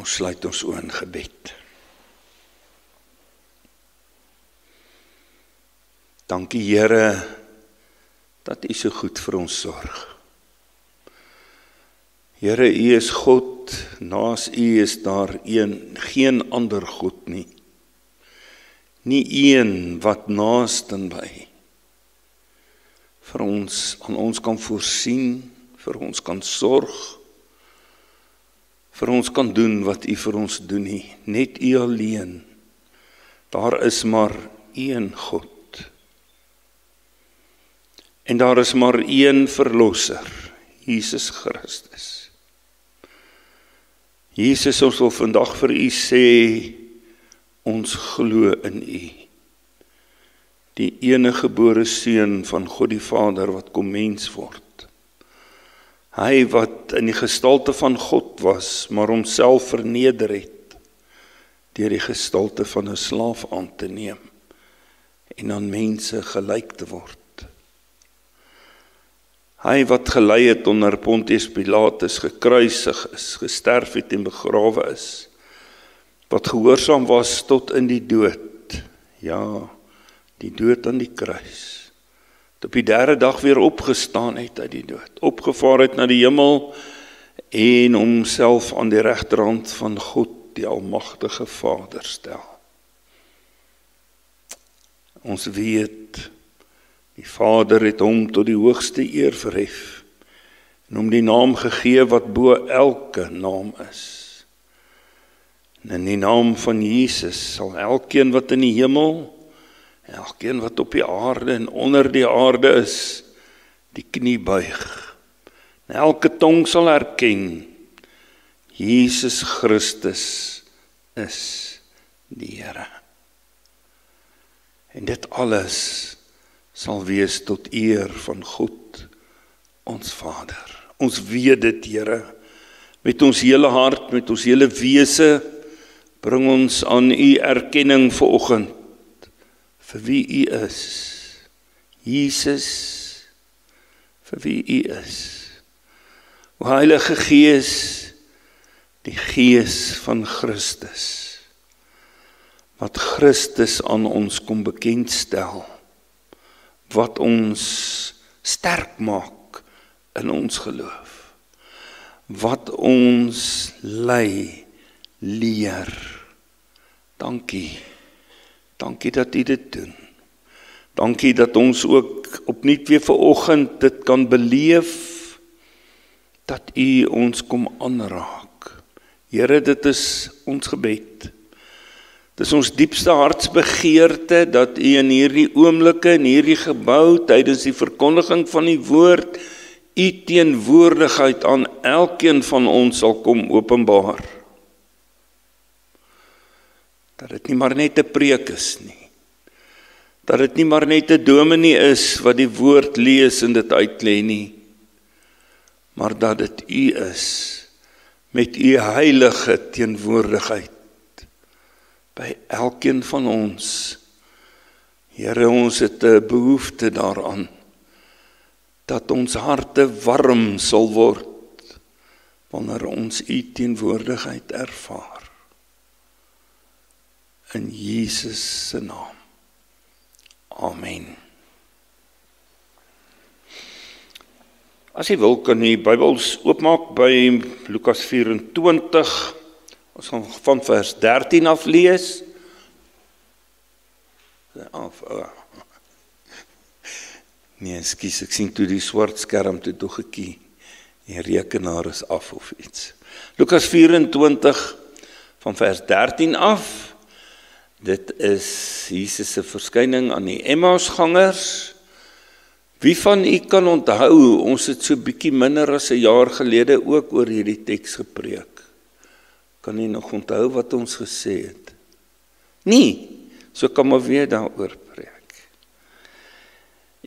Ons sluit ons oë in gebed. Dankie Here, dat U so goed vir ons sorg. Here, U is God, naas U is daar geen ander God nie. Nie een wat naastenby vir ons, aan ons kan voorsien, vir ons kan sorg, vir ons kan doen wat U vir ons doen nie. Net U alleen. Daar is maar een God. En daar is maar een verlosser, Jesus Christus. Jesus, ons wil vandag vir U sê, ons glo in U. Die enige gebore seun van God die Vader wat kom mens word. Hy wat in die gestalte van God was, maar homself verneder het, deur die gestalte van 'n slaaf aan te neem, en aan mense gelyk te word. Hy wat gelei het onder Pontius Pilatus, gekruisig is, gesterf het en begrawe is, wat gehoorsaam was tot in die dood, ja, die dood aan die kruis, op die derde dag weer opgestaan het uit die dood, opgevaar het na die hemel, en homself aan die regterhand van God, die almagtige Vader stel. Ons weet, die Vader het hom tot die hoogste eer verhef, en hom die naam gegee wat bo elke naam is. En in die naam van Jesus sal elkeen wat in die hemel, elkeen wat op die aarde en onder die aarde is, die knie buig. En elke tong sal erken, Jesus Christus is die Here. En dit alles sal wees tot eer van God, ons Vader. Ons weet dit, Here, met ons hele hart, met ons hele wese, bring ons aan U erkenning vanoggend, vir wie U is. Jesus, vir wie U is. O Heilige Gees, die Gees van Christus, wat Christus aan ons kom bekendstel, wat ons sterk maak in ons geloof, wat ons lei, leer. Dankie. Dankie dat U dit doen. Dankie dat ons ook opnuut weer vanoggend dit kan beleef, dat U ons kom aanraak. Here, dit is ons gebed. Dit is ons diepste hartsbegeerte, dat U in hierdie oomblikke, in hierdie gebou, tydens die verkondiging van die woord, U teenwoordigheid aan elkeen van ons sal kom openbaar. Dat dit nie maar net 'n preek is nie. Dat dit nie maar net 'n dominee is wat die woord lees en dit uitlê nie. Maar dat dit U is, met U heilige teenwoordigheid, by elkeen van ons. Here, ons het 'n behoefte daaraan, dat ons harte warm sal word, wanneer ons U teenwoordigheid ervaar. In Jesus se naam. Amen. As jy wil, kan jy Bybels oopmaak by Lukas 24. Ons gaan van vers 13 af lees. Nee, ekskuus, ek sien toe die swart skerm toe gekie. Die rekenaar is af of iets. Lukas 24 van vers 13 af. Dit is Jesus se verskyning aan die Emmausgangers. Wie van u kan onthou, ons het so bietjie minder as 'n jaar gelede ook oor hierdie teks gepreek. Kan u nog onthou wat ons gesê het? Nee, so kan maar weer daaroor preek.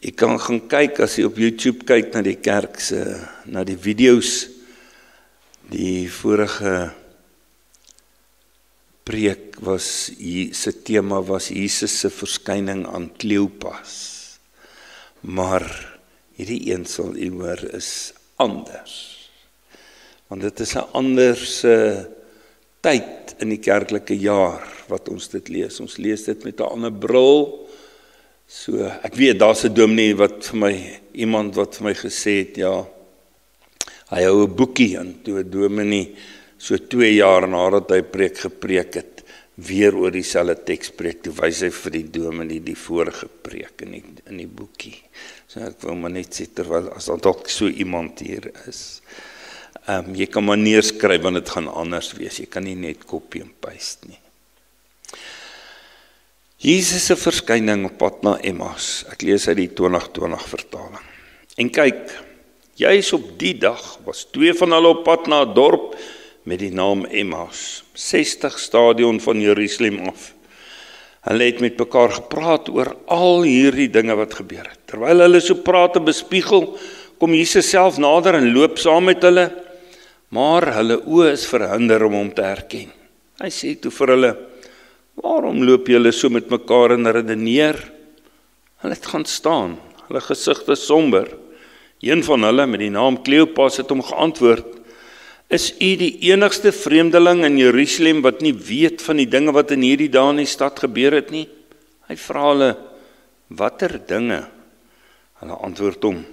Ek kan gaan kyk, as jy op YouTube kyk na die kerk se, na die video's, die vorige preek was, se tema was Jesus se verskyning aan Kleopas. Maar hierdie een sal u hoor is anders. Want dit is 'n ander tyd in die kerklike jaar wat ons dit lees. Ons lees dit met 'n ander bril. So, ek weet, daar's 'n dominee iemand wat vir my gesê het, ja, hy hou 'n boekie in, toe 'n dominee so 2 jaar nadat hy preek gepreek het, weer oor dieselfde teks preek, toe wys hy vir die dominee die vorige preek in die boekie. So ek wil maar net sê, terwyl as daar dalk so iemand hier is, jy kan maar neerskryf, want dit gaan anders wees, jy kan nie net copy en paste nie. Jesus se verskyning op pad na Emmaus, ek lees uit die 2020 vertaling. En kyk, juis op die dag was 2 van hulle op pad na 'n dorp met die naam Emmaus, 60 stadion van Jerusalem af. Hulle het met mekaar gepraat oor al hierdie dinge wat gebeur het. Terwyl hulle so praat en bespiegel, kom Jesus self nader en loop saam met hulle, maar hulle oë is verhinder om hom te herken. Hy sê toe vir hulle, waarom loop julle so met mekaar en redeneer? Hulle het gaan staan, hulle gesigte somber. Een van hulle met die naam Kleopas het hom geantwoord, is u die enigste vreemdeling in Jerusalem wat nie weet van die dinge wat in hierdie dae in die stad gebeur het nie? Hy vra hulle, watter dinge? Hulle antwoord hom,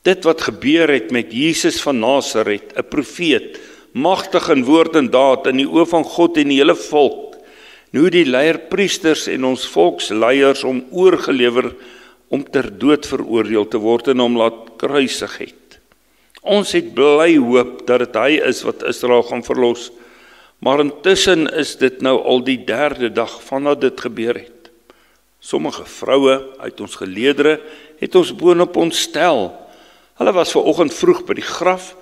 dit wat gebeur het met Jesus van Nasaret, 'n profeet, magtig in woord en daad in die oë van God en die hele volk. Nou die leierpriesters en ons volksleiers hom oorgelewer om ter dood veroordeel te word en hom laat kruisig het. Ons het bly hoop dat dit hy is wat Israel gaan verlos, maar intussen is dit nou al die 3de dag vandat dit gebeur het. Sommige vroue uit ons geleedere het ons boonop ontstel. Hulle was vanoggend vroeg by die graf,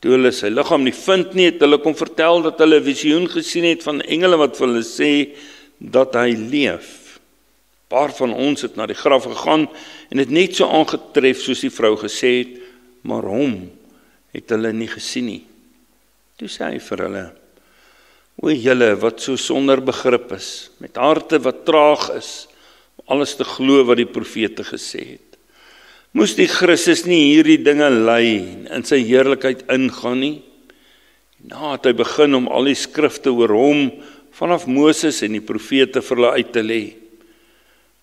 toe hulle sy liggaam nie vind nie, het hulle kom vertel dat hulle 'n visioen gesien het van engele wat vir hulle sê dat hy leef. 'n Paar van ons het na die graf gegaan en het net so aangetref soos die vrou gesê het, maar hom het hulle nie gesien nie. Toe sê hy vir hulle, o julle wat so sonder begrip is, met harte wat traag is, om alles te glo wat die profete gesê het. Moes die Christus nie hierdie dinge ly en in sy heerlikheid ingaan nie? Na het hy begin om al die skrifte oor hom, vanaf Moses en die profete vir hulle uit te lê.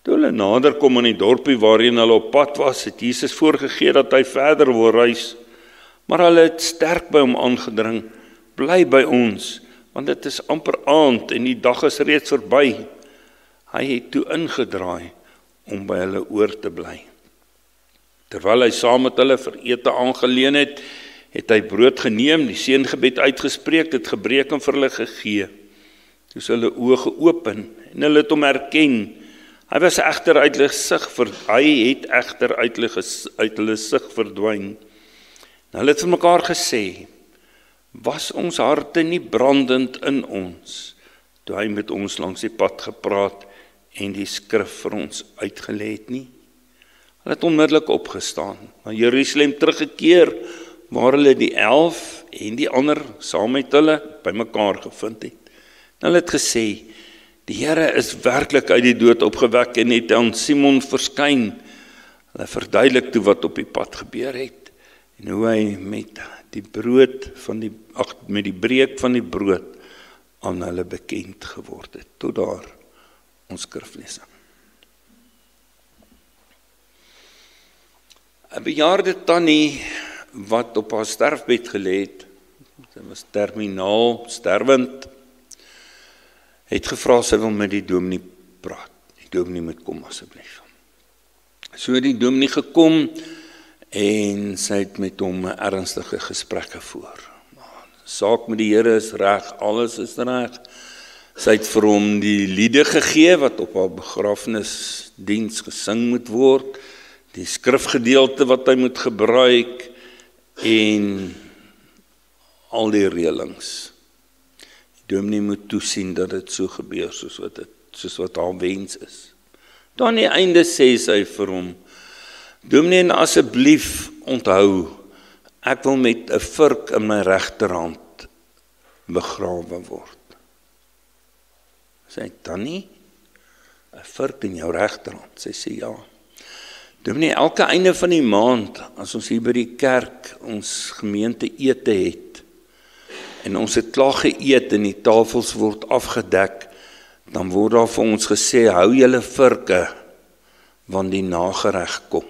Toe hulle nader kom aan die dorpie waarheen hulle op pad was, het Jesus voorgegee dat hy verder wil reis, maar hulle het sterk by hom aangedring, bly by ons, want dit is amper aand en die dag is reeds verby. Hy het toe ingedraai om by hulle oor te bly. Terwyl hy saam met hulle vir ete aangeleen het, het hy brood geneem, die seëngebed uitgespreek, dit gebreek en vir hulle gegee. Toe is hulle oë geopen en hulle het hom herken. Hy het egter uit hulle sig verdwyn. En hulle het vir mekaar gesê, was ons harte nie brandend in ons, toe hy met ons langs die pad gepraat en die skrif vir ons uitgelê het nie? Hulle het onmiddellik opgestaan, na Jerusalem teruggekeer, waar hulle die 11 en die ander saam met hulle by mekaar gevind het. En hulle het gesê, die Here is werklik uit die dood opgewek en het aan Simon verskyn. Hulle verduidelik toe wat op die pad gebeur het en hoe hy met die breek van die brood aan hulle bekend geword het. Tot daar ons skriflesing. 'n Bejaarde tannie wat op haar sterfbed gelê het, sy was terminaal sterwend, het gevra sy wil met die dominee praat. Die dominee moet kom asseblief. So het die dominee gekom en sy het met hom 'n ernstige gesprek gevoer. Saak met die Here is reg, alles is reg. Sy het vir hom die liede gegee wat op haar begrafnisdiens gesing moet word, die skrifgedeelte wat hy moet gebruik en al die reëlings. Die dominee moet toesien dat dit so gebeur soos wat haar wens is. Dan aan die einde sê sy vir hom, dominee, asseblief onthou, ek wil met 'n vurk in my regterhand begrawe word. Sy tannie, 'n vurk in jou regterhand? Sy sê ja. Dominee, elke einde van die maand, as ons hier by die kerk ons gemeente ete het, en ons het klaar geëet en die tafels word afgedek, dan word daar vir ons gesê, hou julle virke, want die nagereg kom.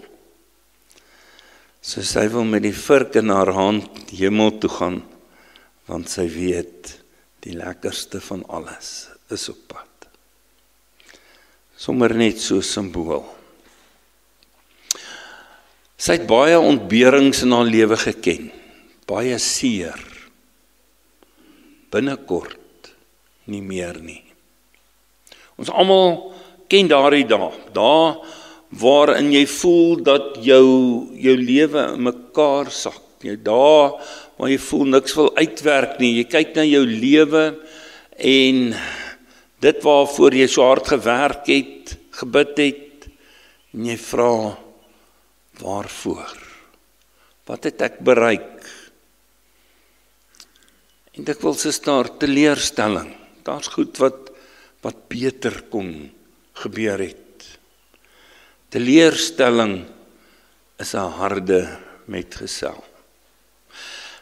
So sy wil met die virk in haar hand hemel toe gaan, want sy weet, die lekkerste van alles is op pad. Sommer net so simbool. Sy het baie ontberings in haar lewe geken, baie seer, binnekort nie meer nie. Ons almal ken daardie dae waarin jy voel dat jou lewe in mekaar sak, jy dae waar jy voel niks wil uitwerk nie, jy kyk na jou lewe en dit waarvoor jy so hard gewerk het, gebid het, en jy vra, waarvoor? Wat het ek bereik? En dikwels is daar teleurstelling, daar's goed wat beter kon gebeur het. Teleurstelling is 'n harde metgesel.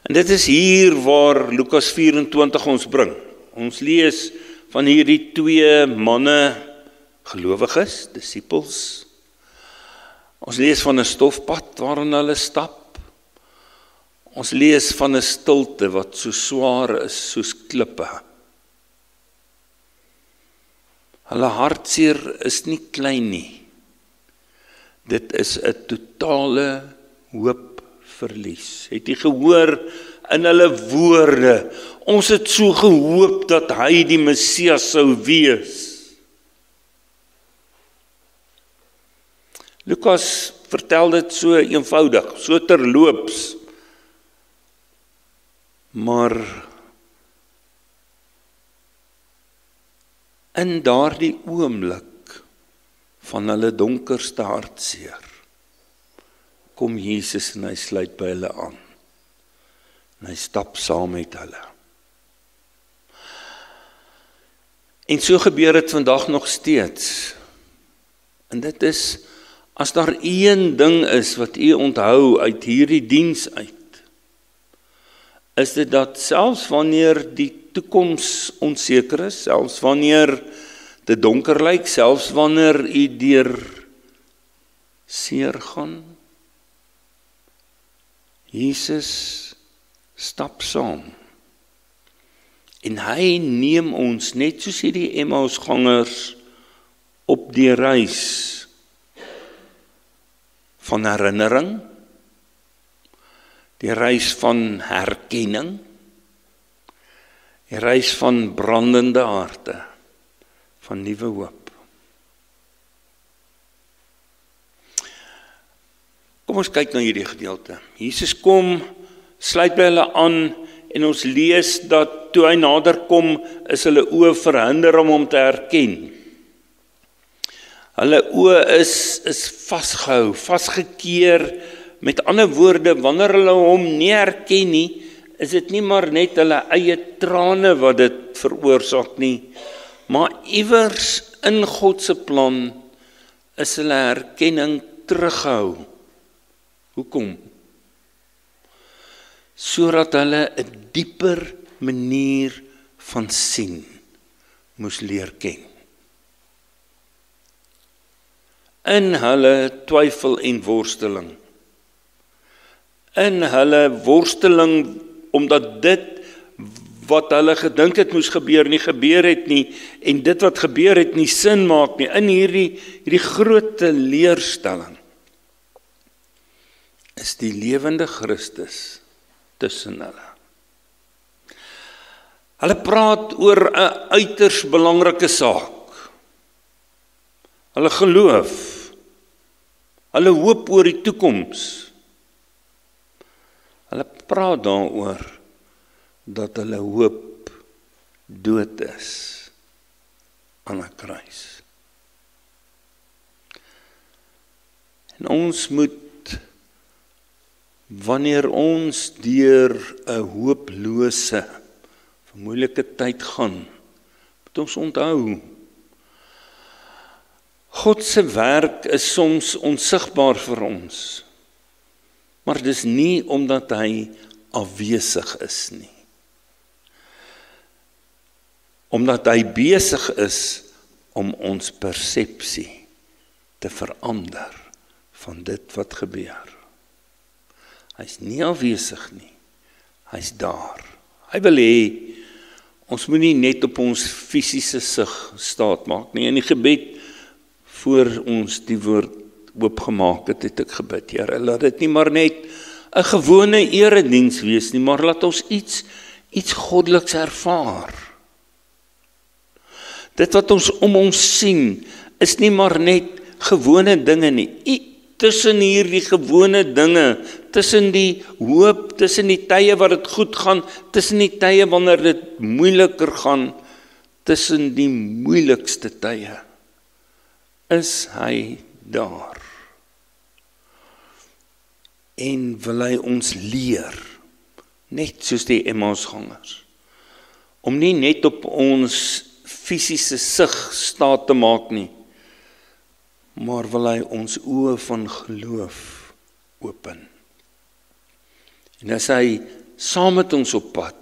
En dit is hier waar Lukas 24 ons bring. Ons lees van hierdie twee manne, gelowiges, disippels. Ons lees van 'n stofpad waarin hulle stap. Ons lees van 'n stilte wat so swaar is soos klippe. Hulle hartseer is nie klein nie. Dit is 'n totale hoopverlies. Het jy gehoor in hulle woorde, ons het so gehoop dat hy die Messias sou wees. Lukas vertel dit so eenvoudig, so terloops, maar in daardie oomblik van hulle donkerste hartseer, kom Jesus en hy sluit by hulle aan. En hy stap saam met hulle. En so gebeur dit vandag nog steeds. En dit is, as daar een ding is wat u onthou uit hierdie diens uit, is dit dat selfs wanneer die toekoms onseker is, selfs wanneer dit donker lyk, selfs wanneer u deur seer gaan, Jesus stap saam. En hy neem ons, net soos hierdie Emmausgangers, op die reis van herinnering, die reis van herkenning, die reis van brandende harte, van nuwe hoop. Kom ons kyk na hierdie gedeelte. Jesus kom, sluit by hulle aan, en ons lees dat toe hy nader kom, is hulle oë verhinder om hom te herken. Hulle oë is vasgehou, vasgekeer. Met ander woorde, wanneer hulle hom nie herken nie, is dit nie maar net hulle eie trane wat dit veroorsaak nie, maar iewers in God se plan is hulle herkenning teruggehou. Hoekom? Sodat hulle 'n dieper manier van sien moes leer ken. In hulle twyfel en worsteling. In hulle worsteling omdat dit wat hulle gedink het moes gebeur nie gebeur het nie, en dit wat gebeur het nie sin maak nie, in hierdie groot teleurstelling is die lewende Christus tussen hulle. Hulle praat oor 'n uiters belangrike saak. Hulle geloof, hulle hoop oor die toekoms. Hulle praat daaroor dat hulle hoop dood is aan 'n kruis. En ons moet, wanneer ons deur 'n hooplose, moeilike tyd gaan, moet ons onthou, God se werk is soms onsigbaar vir ons, maar dis nie omdat hy afwesig is nie. omdat hy besig is om ons persepsie te verander van dit wat gebeur. Hy's nie afwesig nie, hy's daar. Hy wil hê, ons moet nie net op ons fisiese sig staat maak nie. In die gebed, voor ons die woord oopgemaak het, het ek gebid, Here, laat dit nie maar net 'n gewone erediens wees nie, maar laat ons iets goddeliks ervaar. Dit wat ons om ons sien, is nie maar net gewone dinge nie. Tussen hierdie gewone dinge, tussen die hoop, tussen die tye wat dit goed gaan, tussen die tye wanneer dit moeiliker gaan, tussen die moeilikste tye, is hy daar. En wil hy ons leer, net soos die Emmausgangers, om nie net op ons fisiese sig staat te maak nie, maar wil hy ons oë van geloof open. En as hy saam met ons op pad,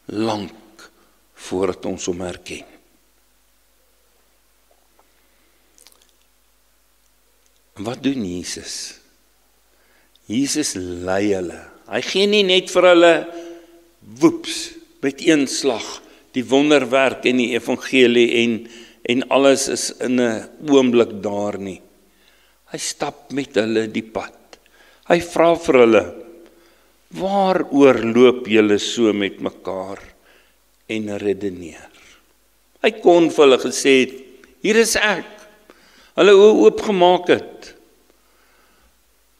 lank voordat ons hom herken. Wat doen Jesus? Jesus lei hulle. Hy gee nie net vir hulle woeps, met een slag, die wonderwerk en die evangelie en alles is in 'n oomblik daar nie. Hy stap met hulle die pad. Hy vra vir hulle, waaroor loop julle so met mekaar en redeneer? Hy kon vir hulle gesê het, hier is ek, hulle oë oopgemaak het.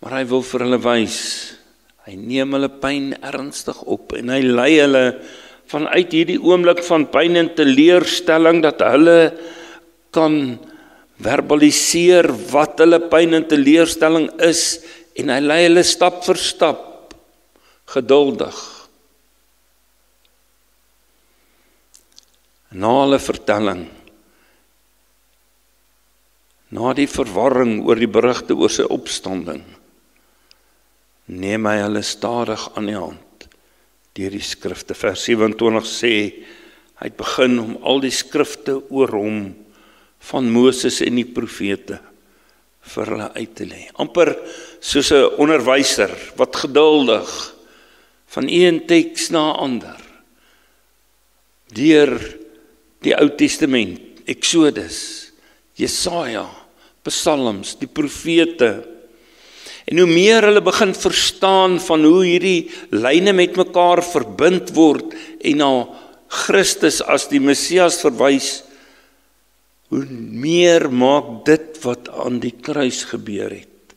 Maar hy wil vir hulle wys, hy neem hulle pyn ernstig op en hy lei hulle vanuit hierdie oomblik van pyn en teleurstelling, dat hulle kan verbaliseer wat hulle pyn en teleurstelling is, en hy lei hulle stap vir stap, geduldig. Na hulle vertelling, na die verwarring oor die berigte oor sy opstanding, neem hy hulle stadig aan die hand deur die skrifte. Vers 27 sê, hy het begin om al die skrifte oor hom van Moses en die profete vir hulle uit te lê. Amper soos 'n onderwyser wat geduldig van een teks na 'n ander deur die Ou Testament, Exodus, Jesaja, Psalms, die profete. En hoe meer hulle begin verstaan van hoe hierdie lyne met mekaar verbind word en na Christus as die Messias verwys, hoe meer maak dit wat aan die kruis gebeur het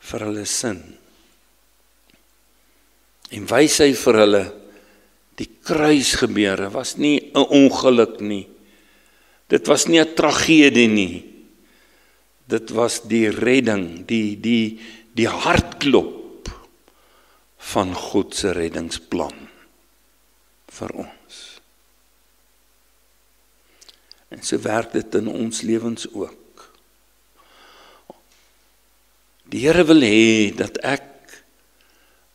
vir hulle sin. En wys hy vir hulle, die kruisgebeure was nie 'n ongeluk nie. Dit was nie 'n tragedie nie. Dit was die redding, die hartklop van God se reddingsplan vir ons. En so werk dit in ons lewens ook. Die Here wil hê dat ek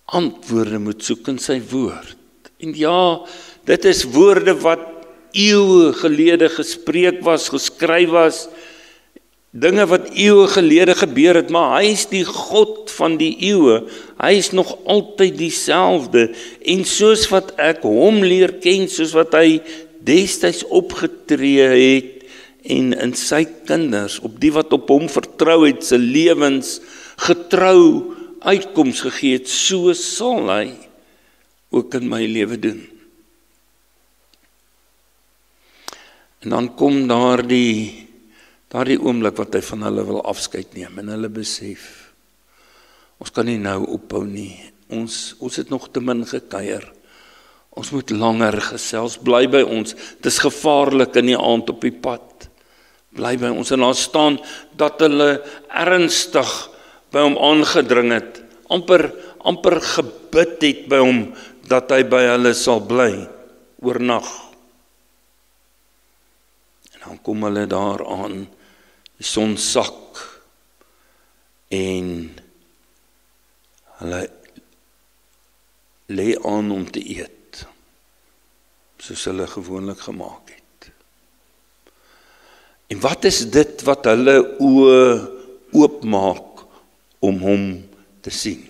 antwoorde moet soek in sy woord. En ja, dit is woorde wat eeue gelede gespreek was, geskryf was, dinge wat eeue gelede gebeur het, maar hy is die God van die eeue, hy is nog altyd dieselfde, en soos wat ek hom leer ken, soos wat hy destyds opgetree het, en in sy kinders, op die wat op hom vertrou het, sy lewens getrou uitkoms gegee het, so sal hy ook in my lewe doen. En dan kom daardie oomblik wat hy van hulle wil afskeid neem, en hulle besef, ons kan nie nou ophou nie, ons het nog te min gekuier, ons moet langer gesels, bly by ons, dit is gevaarlik in die aand op die pad, bly by ons, en daar staan, dat hulle ernstig by hom aangedring het, amper gebid het by hom, dat hy by hulle sal bly, oornag. En dan kom hulle daar aan, die son sak, en hulle lê aan om te eet, soos hulle gewoonlik gemaak het. En wat is dit wat hulle oë oopmaak om hom te sien?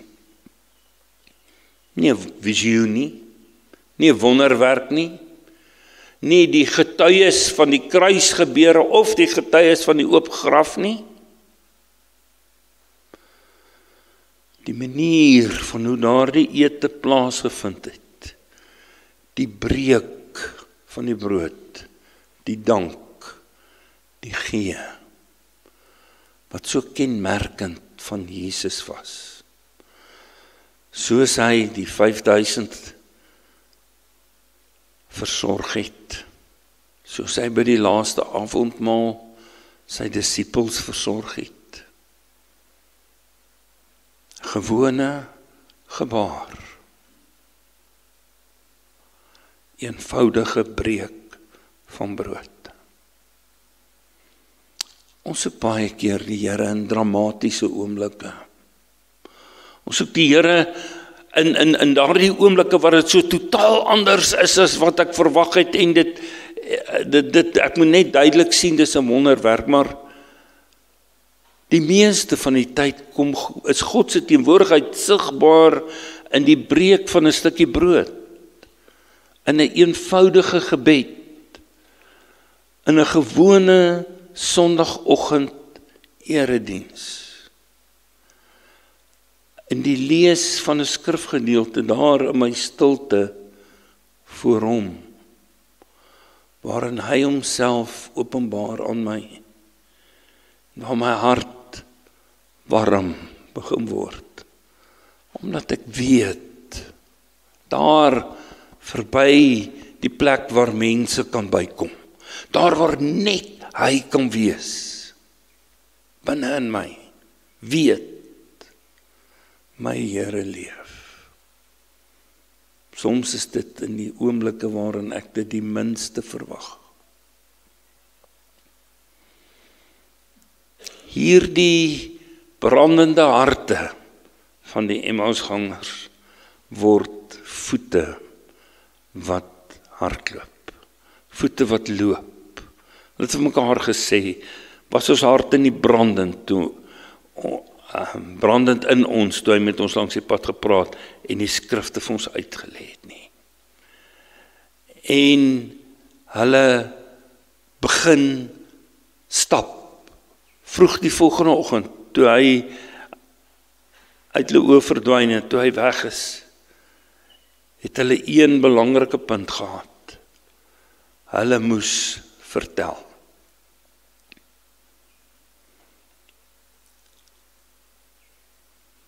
Nie 'n visioen nie, nie 'n wonderwerk nie, nie die getuies van die kruisgebeure of die getuies van die oop graf nie. Die manier van hoe daardie ete plaasgevind het, die breek van die brood, die dank, die gee, wat so kenmerkend van Jesus was. Soos hy die 5000 versorg het, soos hy by die laaste avondmaal sy disippels versorg het. Gewone gebaar, eenvoudige breek van brood. Ons soek baie keer die Here in dramatiese oomblikke. Ons soek die Here in daardie oomblikke waar dit so totaal anders is as wat ek verwag het en dit ek moet net duidelik sien dis 'n wonderwerk, maar die meeste van die tyd is God se teenwoordigheid sigbaar in die breek van 'n stukkie brood, in 'n eenvoudige gebed, in 'n gewone Sondagoggend erediens. In die lees van 'n skrifgedeelte daar in my stilte voor hom, waarin hy homself openbaar aan my, waar my hart warm begin word, omdat ek weet, daar verby die plek waar mense kan bykom, daar waar net hy kan wees, binne in my, weet, my Here leef. Soms is dit in die oomblikke waarin ek dit die minste verwag. Hierdie brandende harte van die Emmausgangers word voete wat hardloop, voete wat loop. Hulle het vir mekaar gesê, was ons harte nie brandend brandend in ons, toe hy met ons langs die pad gepraat en die skrifte vir ons uitgelê het nie. En hulle begin stap, vroeg die volgende oggend, toe hy uit hulle oë verdwyn het, toe hy weg is, het hulle een belangrike punt gehad. Hulle moes vertel.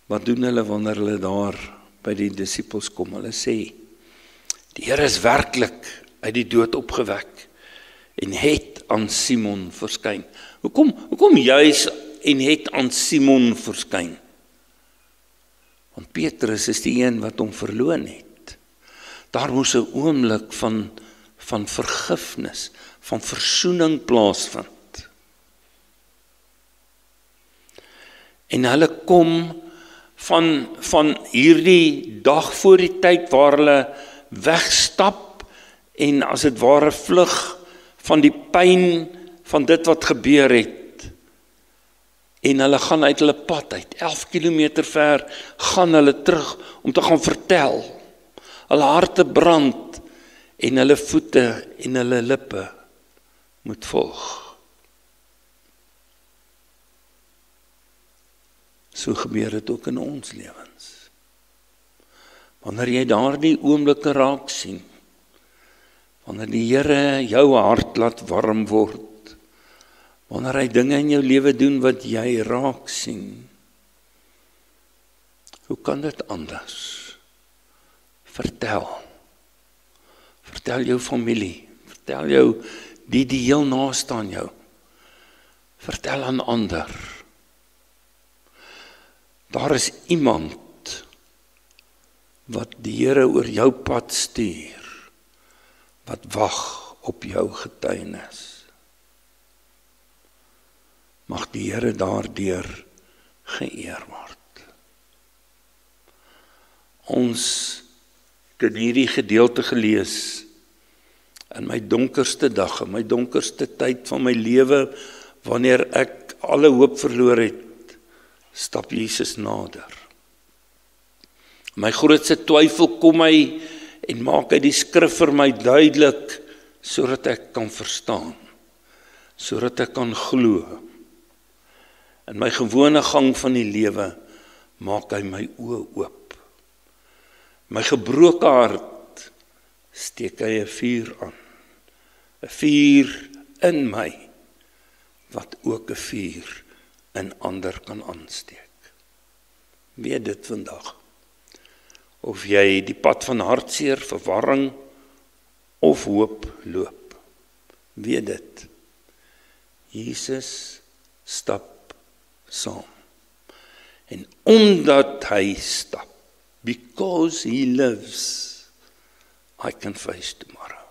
Wat doen hulle wanneer hulle daar by die disippels kom? Hulle sê, die Here is werklik uit die dood opgewek en het aan Simon verskyn. Hoekom juis en het aan Simon verskyn? Want Petrus is die een wat hom verloon het. Daar moes 'n oomblik van vergifnis, van versoening plaasvind. En hulle kom van hierdie dag voor die tyd waar hulle wegstap en as dit ware vlug van die pyn van dit wat gebeur het. En hulle gaan uit hulle pad uit, 11 kilometer ver, gaan hulle terug om te gaan vertel. Hulle harte brand en hulle voete en hulle lippe moet volg. So gebeur dit ook in ons lewens. Wanneer jy daardie oomblikke raak sien, wanneer die Here jou hart laat warm word, wanneer hy dinge in jou lewe doen wat jy raak sien, hoe kan dit anders? Vertel jou familie, vertel jou die heel naaste aan jou, vertel aan ander. Daar is iemand wat die Here oor jou pad stuur, wat wag op jou getuienis. Mag die Here daardeur geëer word. Ons het in hierdie gedeelte gelees In my donkerste dag, in my donkerste tyd van my lewe, wanneer ek alle hoop verloor het, stap Jesus nader. My grootste twyfel kom hy en maak hy die skrif vir my duidelik, sodat ek kan verstaan, sodat ek kan glo. In my gewone gang van die lewe, maak hy my oë oop. My gebroke hart, steek hy 'n vuur aan. 'n Vuur in my, wat ook 'n vuur in ander kan aansteek. Weet dit vandag. Of jy die pad van hartseer, verwarring of hoop loop. Weet dit. Jesus stap saam. En omdat hy stap, because he lives, I can face tomorrow.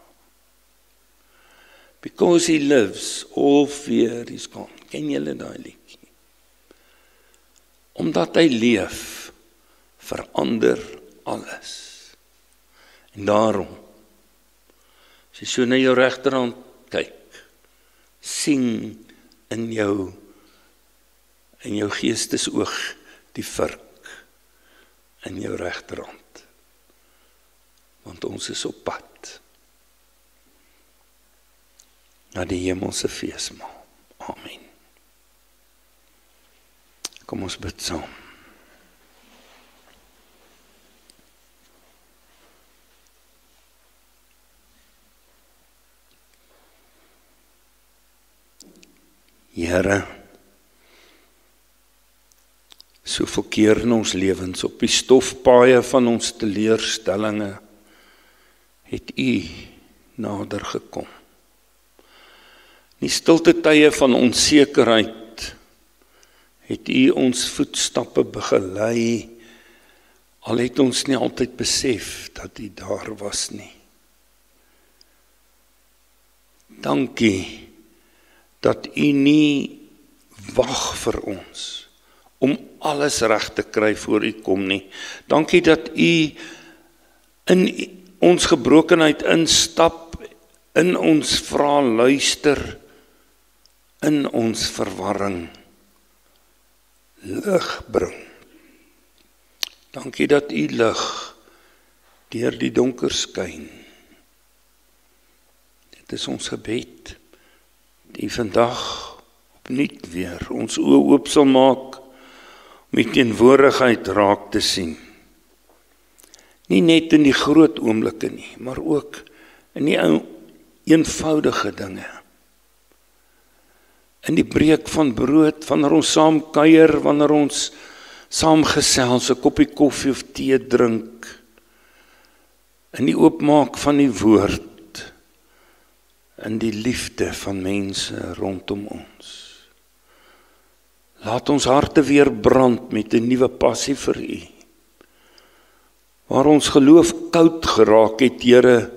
Because he lives, all fear is gone. Ken julle daai liedjie? Omdat hy leef, verander alles. En daarom, as jy so na jou regterhand kyk, sien in jou geestesoog die vurk in jou regterhand. Want ons is op pad na die hemelse feesmaal. Amen. Kom ons bid saam. Here, soveel keer in ons lewens op die stofpaaie van ons teleurstellinge het U nader gekom. Die stilte tye van onsekerheid het U ons voetstappe begelei, al het ons nie altyd besef dat U daar was nie. Dankie dat U nie wag vir ons om alles reg te kry voor U kom nie. Dankie dat U in ons gebrokenheid instap, in ons vra luister, in ons verwarring lig bring. Dankie dat U lig deur die donker skyn. Dit is ons gebed, die vandag opnuut weer ons oë oop sal maak om die teenwoordigheid raak te sien. Nie net in die groot oomblikke nie, maar ook in die eenvoudige dinge. In die breek van brood, wanneer ons saam kuier, wanneer ons saam gesels, 'n koppie koffie of tee drink, in die oopmaak van die woord, in die liefde van mense rondom ons. Laat ons harte weer brand met 'n nuwe passie vir U. Waar ons geloof koud geraak het, Here,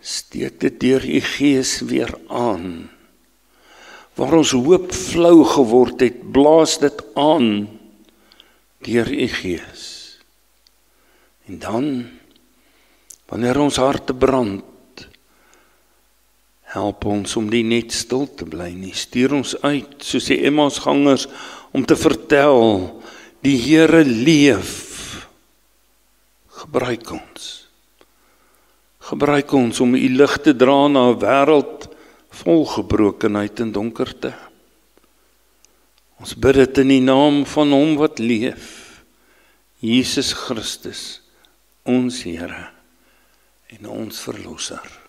steek dit deur U Gees weer aan. Waar ons hoop flou geword het, blaas dit aan deur U Gees. En dan, wanneer ons harte brand, help ons om nie net stil te bly nie. Stuur ons uit, soos die Emmausgangers, om te vertel, die Here leef. Gebruik ons. Gebruik ons om U lig te dra na 'n wêreld vol gebrokenheid en donkerte. Ons bid dit in die naam van Hom wat leef, Jesus Christus, ons Here en ons Verlosser.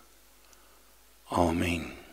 Amen.